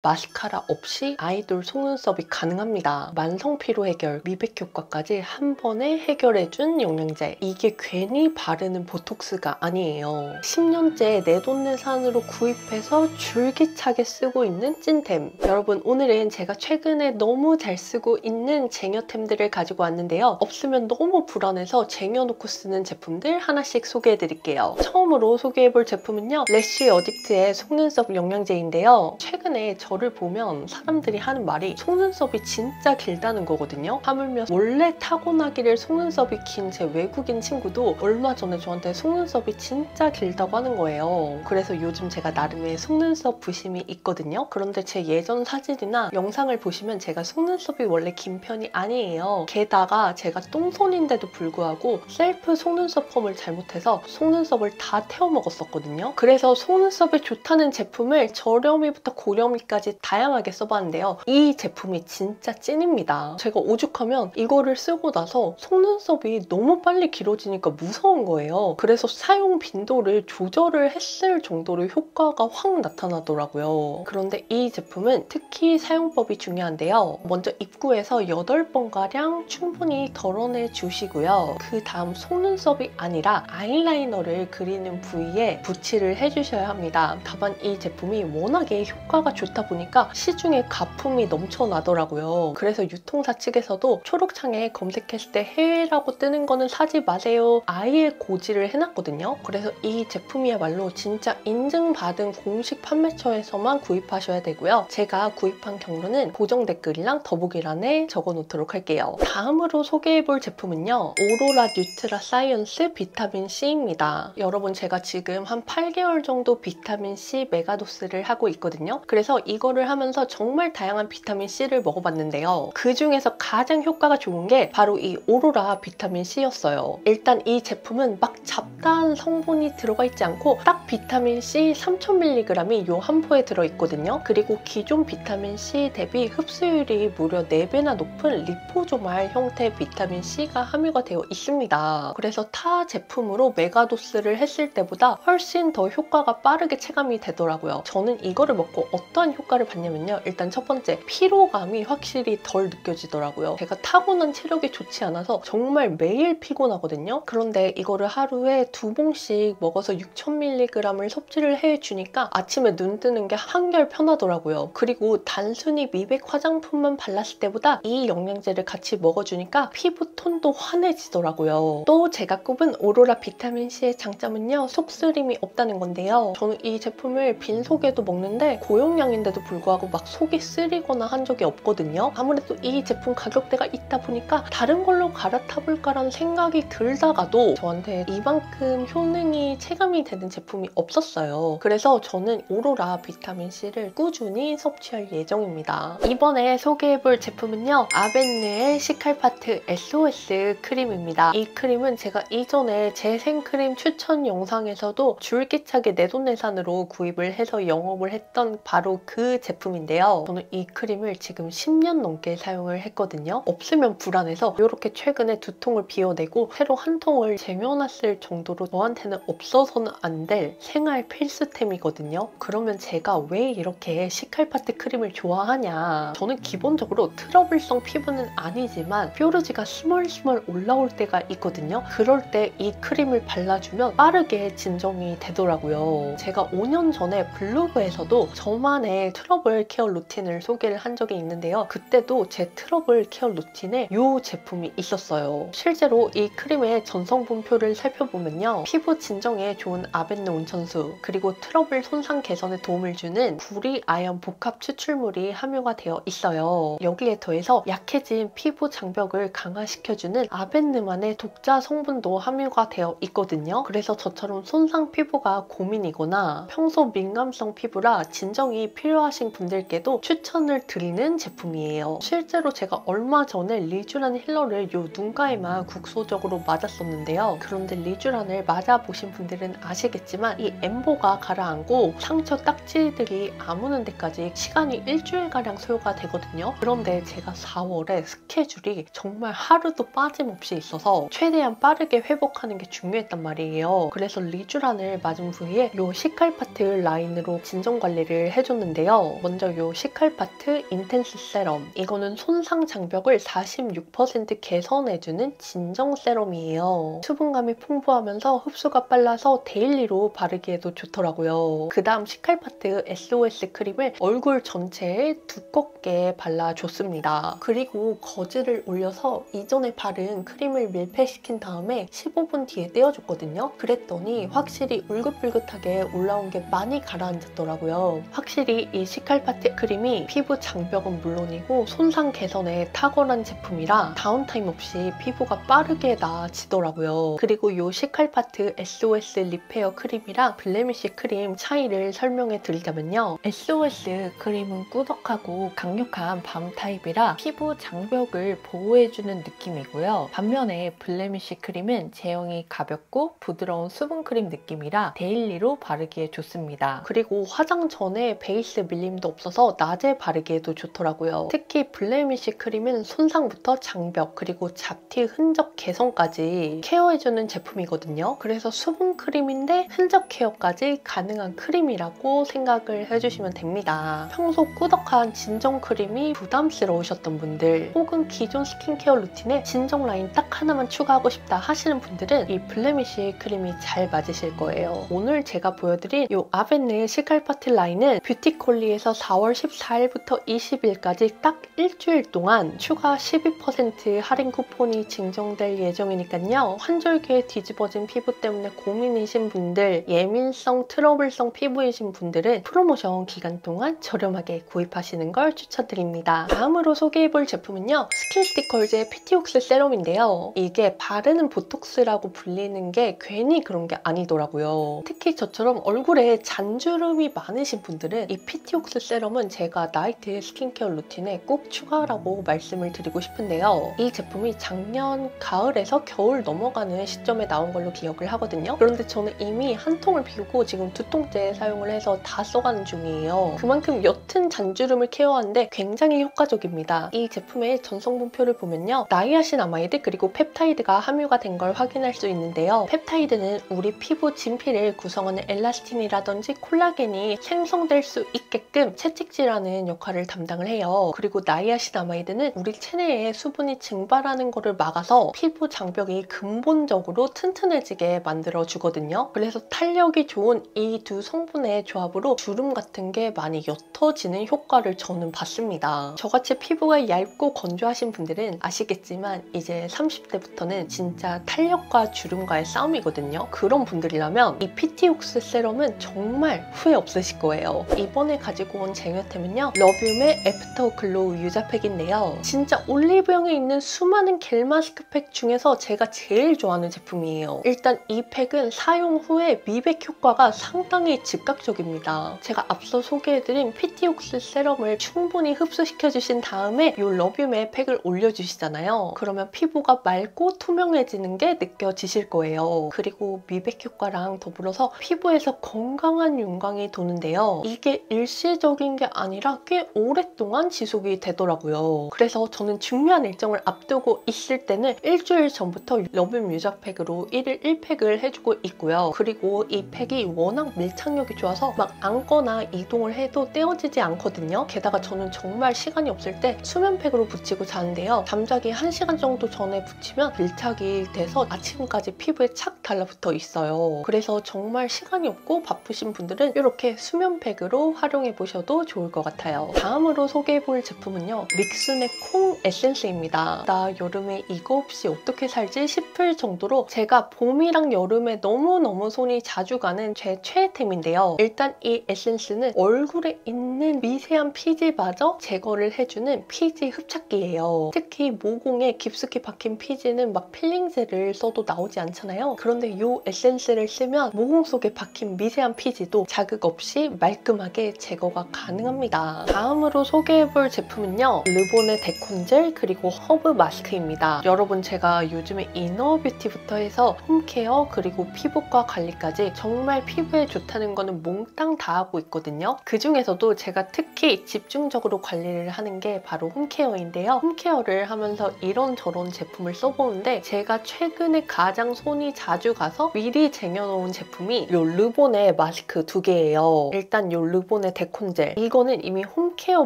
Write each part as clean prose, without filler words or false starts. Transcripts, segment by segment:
마스카라 없이 아이돌 속눈썹이 가능합니다. 만성 피로 해결, 미백 효과까지 한 번에 해결해준 영양제. 이게 괜히 바르는 보톡스가 아니에요. 10년째 내돈내산으로 구입해서 줄기차게 쓰고 있는 찐템. 여러분, 오늘은 제가 최근에 너무 잘 쓰고 있는 쟁여템들을 가지고 왔는데요. 없으면 너무 불안해서 쟁여놓고 쓰는 제품들 하나씩 소개해드릴게요. 처음으로 소개해볼 제품은요, 래쉬 어딕트의 속눈썹 영양제인데요. 최근에 저를 보면 사람들이 하는 말이 속눈썹이 진짜 길다는 거거든요. 하물며 원래 타고나기를 속눈썹이 긴 제 외국인 친구도 얼마 전에 저한테 속눈썹이 진짜 길다고 하는 거예요. 그래서 요즘 제가 나름의 속눈썹 부심이 있거든요. 그런데 제 예전 사진이나 영상을 보시면 제가 속눈썹이 원래 긴 편이 아니에요. 게다가 제가 똥손인데도 불구하고 셀프 속눈썹 펌을 잘못해서 속눈썹을 다 태워 먹었었거든요. 그래서 속눈썹에 좋다는 제품을 저렴이부터 고렴이까지 다양하게 써봤는데요. 이 제품이 진짜 찐입니다. 제가 오죽하면 이거를 쓰고 나서 속눈썹이 너무 빨리 길어지니까 무서운 거예요. 그래서 사용 빈도를 조절을 했을 정도로 효과가 확 나타나더라고요. 그런데 이 제품은 특히 사용법이 중요한데요. 먼저 입구에서 8번가량 충분히 덜어내 주시고요. 그 다음 속눈썹이 아니라 아이라이너를 그리는 부위에 붓이를 해주셔야 합니다. 다만 이 제품이 워낙에 효과가 좋다 보니까 시중에 가품이 넘쳐나더라고요. 그래서 유통사 측에서도 초록창에 검색했을 때 해외라고 뜨는 거는 사지 마세요. 아예 고지를 해놨거든요. 그래서 이 제품이야말로 진짜 인증받은 공식 판매처에서만 구입하셔야 되고요. 제가 구입한 경로는 고정 댓글이랑 더보기란에 적어놓도록 할게요. 다음으로 소개해볼 제품은요, 오로라 뉴트라 사이언스 비타민C입니다. 여러분, 제가 지금 한 8개월 정도 비타민C 메가도스를 하고 있거든요. 그래서 이거를 하면서 정말 다양한 비타민C를 먹어봤는데요. 그 중에서 가장 효과가 좋은 게 바로 이 오로라 비타민C였어요. 일단 이 제품은 막 잡다한 성분이 들어가 있지 않고 딱 비타민C 3000mg이 요 한 포에 들어있거든요. 그리고 기존 비타민C 대비 흡수율이 무려 4배나 높은 리포조말 형태의 비타민C가 함유가 되어 있습니다. 그래서 타 제품으로 메가도스를 했을 때보다 훨씬 더 효과가 빠르게 체감이 되더라고요. 저는 이거를 먹고 어떠한 효과를 봤냐면요. 일단 첫 번째, 피로감이 확실히 덜 느껴지더라고요. 제가 타고난 체력이 좋지 않아서 정말 매일 피곤하거든요. 그런데 이거를 하루에 2봉씩 먹어서 6000mg을 섭취를 해주니까 아침에 눈 뜨는 게 한결 편하더라고요. 그리고 단순히 미백 화장품만 발랐을 때보다 이 영양제를 같이 먹어주니까 피부 톤도 환해지더라고요. 또 제가 꼽은 오로라 비타민C의 장점은요, 속쓰림이 없다는 건데요. 저는 이 제품을 빈속에도 먹는데 고용량인데도 불구하고 막 속이 쓰리거나 한 적이 없거든요. 아무래도 이 제품 가격대가 있다 보니까 다른 걸로 갈아타볼까라는 생각이 들다가도 저한테 이만큼 효능이 체감이 되는 제품이 없었어요. 그래서 저는 오로라 비타민C를 꾸준히 섭취할 예정입니다. 이번에 소개해볼 제품은요, 아벤느의 시칼파트 SOS 크림입니다. 이 크림은 제가 이전에 재생크림 추천 영상에서도 줄기차게 내돈내산으로 구입을 해서 영업을 했던 바로 그 제품인데요. 저는 이 크림을 지금 10년 넘게 사용을 했거든요. 없으면 불안해서 이렇게 최근에 2통을 비워내고 새로 한 통을 쟁여놨을 정도로 저한테는 없어서는 안 될 생활 필수템이거든요. 그러면 제가 왜 이렇게 시칼파트 크림을 좋아하냐? 저는 기본적으로 트러블성 피부는 아니지만 뾰루지가 스멀스멀 올라올 때가 있거든요. 그럴 때 이 크림을 발라주면 빠르게 진정이 되더라고요. 제가 5년 전에 블로그에서도 저만의 트러블 케어 루틴을 소개를 한 적이 있는데요. 그때도 제 트러블 케어 루틴에 이 제품이 있었어요. 실제로 이 크림의 전성분표를 살펴보면요, 피부 진정에 좋은 아벤느 온천수, 그리고 트러블 손상 개선에 도움을 주는 구리 아연 복합 추출물이 함유가 되어 있어요. 여기에 더해서 약해진 피부 장벽을 강화시켜주는 아벤느만의 독자 성분도 함유가 되어 있거든요. 그래서 저처럼 손상 피부가 고민이거나 평소 민감성 피부라 진정이 필요하신 분들께도 추천을 드리는 제품이에요. 실제로 제가 얼마 전에 리쥬란 힐러를 요 눈가에만 국소적으로 맞았었는데요. 그런데 리쥬란을 맞아보신 분들은 아시겠지만 이 엠보가 가라앉고 상처 딱지들이 아무는 데까지 시간이 일주일가량 소요가 되거든요. 그런데 제가 4월에 스케줄이 정말 하루도 빠짐없이 있어서 최대한 빠르게 회복하는 게 중요했단 말이에요. 그래서 리쥬란을 맞은 부위에 요 시칼파트 라인으로 진정 관리를 해줬는데요. 있는데요. 먼저 이 시칼파트 인텐스 세럼. 이거는 손상 장벽을 46% 개선해주는 진정 세럼이에요. 수분감이 풍부하면서 흡수가 빨라서 데일리로 바르기에도 좋더라고요. 그 다음 시칼파트 SOS 크림을 얼굴 전체에 두껍게 발라줬습니다. 그리고 거즈를 올려서 이전에 바른 크림을 밀폐시킨 다음에 15분 뒤에 떼어줬거든요. 그랬더니 확실히 울긋불긋하게 올라온 게 많이 가라앉았더라고요. 확실히 이 시칼파트 크림이 피부 장벽은 물론이고 손상 개선에 탁월한 제품이라 다운타임 없이 피부가 빠르게 나아지더라고요. 그리고 이 시칼파트 SOS 리페어 크림이랑 블레미쉬 크림 차이를 설명해 드리자면요. SOS 크림은 꾸덕하고 강력한 밤 타입이라 피부 장벽을 보호해주는 느낌이고요. 반면에 블레미쉬 크림은 제형이 가볍고 부드러운 수분 크림 느낌이라 데일리로 바르기에 좋습니다. 그리고 화장 전에 베이스 밀림도 없어서 낮에 바르기에도 좋더라고요. 특히 블레미쉬 크림은 손상부터 장벽 그리고 잡티 흔적 개선까지 케어해주는 제품이거든요. 그래서 수분 크림인데 흔적 케어까지 가능한 크림이라고 생각을 해주시면 됩니다. 평소 꾸덕한 진정 크림이 부담스러우셨던 분들 혹은 기존 스킨케어 루틴에 진정 라인 딱 하나만 추가하고 싶다 하시는 분들은 이 블레미쉬 크림이 잘 맞으실 거예요. 오늘 제가 보여드린 이 아벤느 시칼파트 라인은 뷰티콜리에서 4월 14일부터 20일까지 딱 일주일 동안 추가 12% 할인 쿠폰이 증정될 예정이니까요. 환절기에 뒤집어진 피부 때문에 고민이신 분들, 예민성, 트러블성 피부이신 분들은 프로모션 기간 동안 저렴하게 구입하시는 걸 추천드립니다. 다음으로 소개해볼 제품은요. 스킨스티컬즈의 PT옥스 세럼인데요. 이게 바르는 보톡스라고 불리는 게 괜히 그런 게 아니더라고요. 특히 저처럼 얼굴에 잔주름이 많으신 분들은 이 PT옥스 세럼은 제가 나이트 스킨케어 루틴에 꼭 추가하라고 말씀을 드리고 싶은데요. 이 제품이 작년 가을에서 겨울 넘어가는 시점에 나온 걸로 기억을 하거든요. 그런데 저는 이미 한 통을 비우고 지금 2통째 사용을 해서 다 써가는 중이에요. 그만큼 옅은 잔주름을 케어하는데 굉장히 효과적입니다. 이 제품의 전성분표를 보면요. 나이아신아마이드 그리고 펩타이드가 함유가 된 걸 확인할 수 있는데요. 펩타이드는 우리 피부 진피를 구성하는 엘라스틴이라든지 콜라겐이 생성될 수 있게끔 채찍질하는 역할을 담당을 해요. 그리고 나이아신아마이드는 우리 체내에 수분이 증발하는 것을 막아서 피부 장벽이 근본적으로 튼튼해지게 만들어주거든요. 그래서 탄력이 좋은 이 두 성분의 조합으로 주름 같은 게 많이 옅어지는 효과를 저는 봤습니다. 저같이 피부가 얇고 건조하신 분들은 아시겠지만 이제 30대부터는 진짜 탄력과 주름과의 싸움이거든요. 그런 분들이라면 이 PT옥스 세럼은 정말 후회 없으실 거예요. 이번에 가지고 온 쟁여템은요. 러뷸의 애프터 글로우 유자팩인데요. 진짜 올리브영에 있는 수많은 겔 마스크팩 중에서 제가 제일 좋아하는 제품이에요. 일단 이 팩은 사용 후에 미백 효과가 상당히 즉각적입니다. 제가 앞서 소개해드린 PT옥스 세럼을 충분히 흡수시켜주신 다음에 이 러뷸의 팩을 올려주시잖아요. 그러면 피부가 맑고 투명해지는 게 느껴지실 거예요. 그리고 미백 효과랑 더불어서 피부에서 건강한 윤광이 도는데요. 이게 일시적인 게 아니라 꽤 오랫동안 지속이 되더라고요. 그래서 저는 중요한 일정을 앞두고 있을 때는 일주일 전부터 러뷸 유자팩으로 1일 1팩을 해주고 있고요. 그리고 이 팩이 워낙 밀착력이 좋아서 막 안거나 이동을 해도 떼어지지 않거든요. 게다가 저는 정말 시간이 없을 때 수면팩으로 붙이고 자는데요. 잠자기 1시간 정도 전에 붙이면 밀착이 돼서 아침까지 피부에 착 달라붙어 있어요. 그래서 정말 시간이 없고 바쁘신 분들은 이렇게 수면팩으로 활용해보셔도 좋을 것 같아요. 다음으로 소개해볼 제품은요. 믹순의 콩 에센스입니다. 나 여름에 이거 없이 어떻게 살지 싶을 정도로 제가 봄이랑 여름에 너무너무 손이 자주 가는 제 최애템인데요. 일단 이 에센스는 얼굴에 있는 미세한 피지마저 제거를 해주는 피지 흡착기예요. 특히 모공에 깊숙이 박힌 피지는 막 필링젤을 써도 나오지 않잖아요. 그런데 이 에센스를 쓰면 모공 속에 박힌 미세한 피지도 자극 없이 말끔하게 제거가 가능합니다. 다음으로 소개해볼 제품은요. 르본의 데콘젤 그리고 허브 마스크입니다. 여러분 제가 요즘에 이너뷰티부터 해서 홈케어 그리고 피부과 관리까지 정말 피부에 좋다는 거는 몽땅 다 하고 있거든요. 그중에서도 제가 특히 집중적으로 관리를 하는 게 바로 홈케어인데요. 홈케어를 하면서 이런저런 제품을 써보는데 제가 최근에 가장 손이 자주 가서 미리 쟁여놓은 제품이 이 르본의 마스크 2개예요. 일단 이 르본의 데콘젤. 이거는 이미 홈케어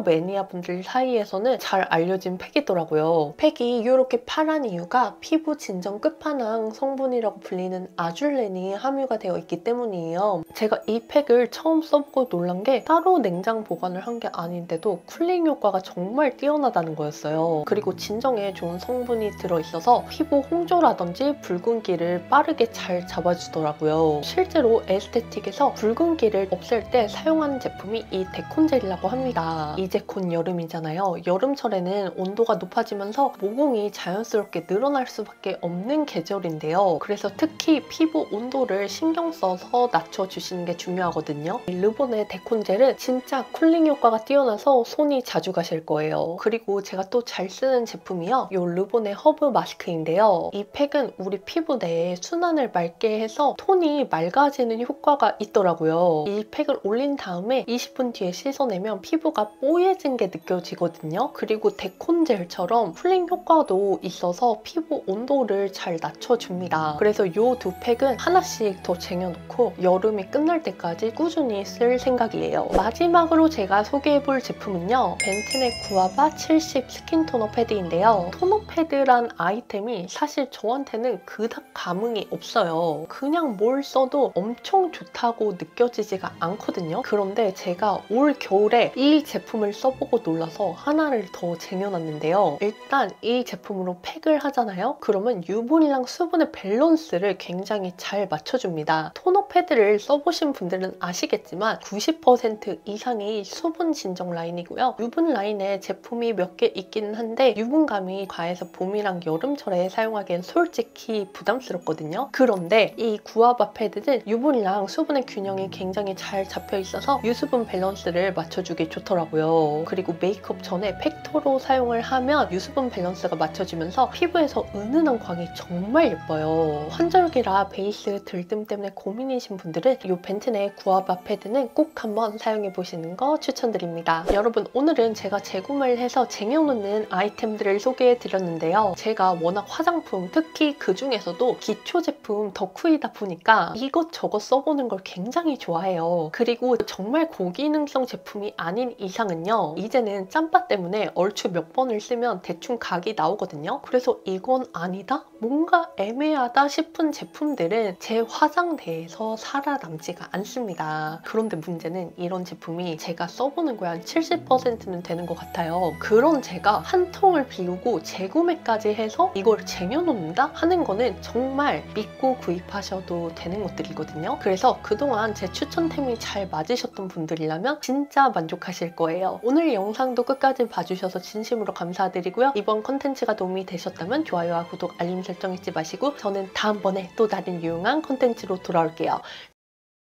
매니아분들 사이에서는 잘 알려진 팩이더라고요. 팩이 이렇게 파란 이유가 피부 진정 끝판왕 성분이라고 불리는 아줄렌이 함유가 되어 있기 때문이에요. 제가 이 팩을 처음 써보고 놀란 게 따로 냉장 보관을 한 게 아닌데도 쿨링 효과가 정말 뛰어나다는 거였어요. 그리고 진정에 좋은 성분이 들어있어서 피부 홍조라든지 붉은기를 빠르게 잘 잡아주더라고요. 실제로 에스테틱에서 붉은기를 없앨 때 사용하는 제품이 이 데콘젤이라고 합니다. 이제 곧 여름이잖아요. 여름철에는 온도가 높아지면서 모공이 자연스럽게 늘어날 수밖에 없는 계절인데요. 그래서 특히 피부 온도를 신경 써서 낮춰주시는 게 중요하거든요. 이 르본의 데콘젤은 진짜 쿨링 효과가 뛰어나서 손이 자주 가실 거예요. 그리고 제가 또 잘 쓰는 제품이요. 이 르본의 허브 마스크인데요. 이 팩은 우리 피부 내에 순환을 맑게 해서 톤이 맑아지는 효과가 있더라고요. 이 팩을 올린 다음에 20분 뒤에 씻어내면 피부가 뽀얘진 게 느껴지거든요. 그리고 데콘젤처럼 쿨링 효과도 있어서 피부 온도를 잘 낮춰줍니다. 그래서 이 두 팩은 하나씩 더 쟁여놓고 여름이 끝날 때까지 꾸준히 쓸 생각이에요. 마지막으로 제가 소개해볼 제품은요. 벤튼의 구아바 70 스킨 토너 패드인데요. 토너 패드란 아이템이 사실 저한테는 그닥 감흥이 없어요. 그냥 뭘 써도 엄청 좋다고 느껴지지가 않거든요. 그런데 제가 올 겨울에 이 제품을 써보고 놀라서 하나를 더 쟁여놨는데요. 일단 이 제품으로 팩을 하잖아요. 그러면 유분이랑 수분의 밸런스를 굉장히 잘 맞춰줍니다. 토너 패드를 써보신 분들은 아시겠지만 90% 이상이 수분 진정 라인이고요. 유분 라인에 제품이 몇 개 있기는 한데 유분감이 과해서 봄이랑 여름철에 사용하기엔 솔직히 부담스럽거든요. 그런데 이 구아바 패드는 유분이랑 수분의 균형이 굉장히 잘 잡혀 있어서 유수분 밸런스를 맞춰주기 좋더라고요. 그리고 메이크업 전에 팩토로 사용을 하면 유수분 밸런스가 맞춰지면서 피부에서 은은한 광이 정말 예뻐요. 환절기라 베이스 들뜸 때문에 고민이신 분들은 이 벤튼의 구아바 패드는 꼭 한번 사용해보시는 거 추천드립니다. 여러분, 오늘은 제가 재구매를 해서 쟁여놓는 아이템들을 소개해드렸는데요. 제가 워낙 화장품, 특히 그 중에서도 기초 제품 덕후이다 보니까 이것저것 써보는 걸 굉장히 좋아해요. 그리고 정말 고기능성 제품이 아닌 이상은요. 이제는 짬바 때문에 얼추 몇 번을 쓰면 대충 각이 나오거든요. 그래서 이건 아니다? 뭔가 애매하다 싶은 제품들은 제 화장대에서 살아남지가 않습니다. 그런데 문제는 이런 제품이 제가 써보는 거에 한 70%는 되는 것 같아요. 그런 제가 한 통을 비우고 재구매까지 해서 이걸 쟁여놓는다? 하는 거는 정말 믿고 구입하셔도 되는 것들이거든요. 그래서 그동안 제 추천템이 잘 맞으셨던 분들이라면 진짜 만족하실 거예요. 오늘 영상도 끝까지 봐주셔서 진심으로 감사드리고요. 이번 컨텐츠가 도움이 되셨다면 좋아요와 구독, 알림 설정 잊지 마시고 저는 다음번에 또 다른 유용한 컨텐츠로 돌아올게요.